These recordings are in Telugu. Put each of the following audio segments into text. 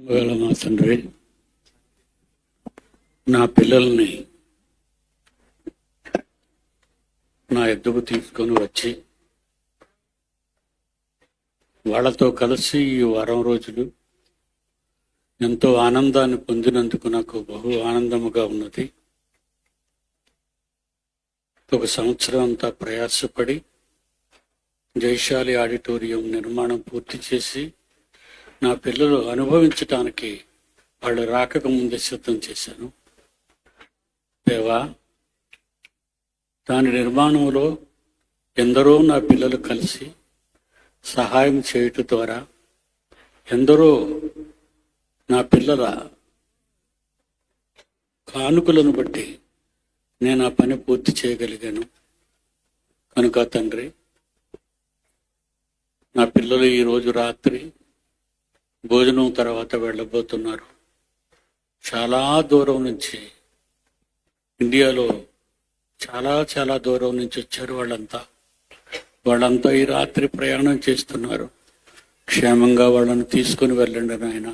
వేళ మా తండ్రి నా పిల్లల్ని నా ఎద్దుకు తీసుకొని వచ్చి వాళ్ళతో కలిసి ఈ వారం రోజులు ఎంతో ఆనందాన్ని పొందినందుకు నాకు బహు ఆనందముగా ఉన్నది. ఒక సంవత్సరం అంతా ప్రయాసపడి జైశాలి ఆడిటోరియం నిర్మాణం పూర్తి చేసి నా పిల్లలు అనుభవించటానికి వాళ్ళు రాకక ముందే సిద్ధం చేశాను. దేవా, దాని నిర్మాణంలో ఎందరో నా పిల్లలు కలిసి సహాయం చేయటం ద్వారా ఎందరో నా పిల్లల కానుకలను బట్టి నేను ఆ పని పూర్తి చేయగలిగాను. కనుక తండ్రి, నా పిల్లలు ఈరోజు రాత్రి భోజనం తర్వాత వెళ్ళబోతున్నారు. చాలా దూరం నుంచి, ఇండియాలో చాలా దూరం నుంచి వచ్చారు. వాళ్ళంతా ఈ రాత్రి ప్రయాణం చేస్తున్నారు. క్షేమంగా వాళ్ళను తీసుకుని వెళ్ళండి నాయన.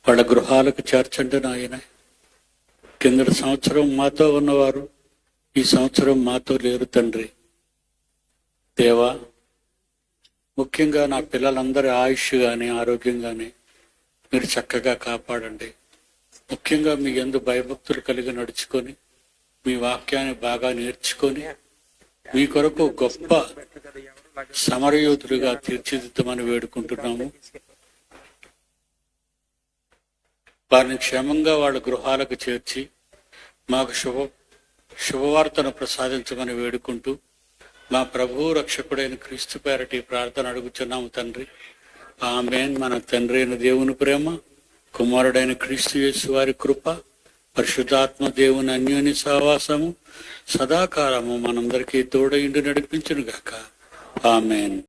వాళ్ళ గృహాలకు చేర్చండి నాయన. కిందటి సంవత్సరం మాతో ఉన్నవారు ఈ సంవత్సరం మాతో లేరు తండ్రి. దేవా, ముఖ్యంగా నా పిల్లలందరి ఆయుష్ కానీ ఆరోగ్యం కానీ మీరు చక్కగా కాపాడండి. ముఖ్యంగా మీ యందు భయభక్తులు కలిగి నడుచుకొని మీ వాక్యాన్ని బాగా నేర్చుకొని మీ కొరకు గొప్ప సమరయోధులుగా తీర్చిదిద్దమని వేడుకుంటున్నాము. వారిని క్షేమంగా వాళ్ళ గృహాలకు చేర్చి మాకు శుభవార్తను ప్రసాదించమని వేడుకుంటూ మా ప్రభువు రక్షకుడైన క్రీస్తు పేరటి ప్రార్థన అడుగుచున్నాము తండ్రి. ఆమేన్. మన తండ్రి అయిన దేవుని ప్రేమ, కుమారుడైన క్రీస్తు యేసు వారి కృప, పరిశుద్ధాత్మ దేవుని అన్యోన్య సహవాసము సదాకాలము మనందరికీ తోడైండి నడిపించును గాక. ఆమేన్.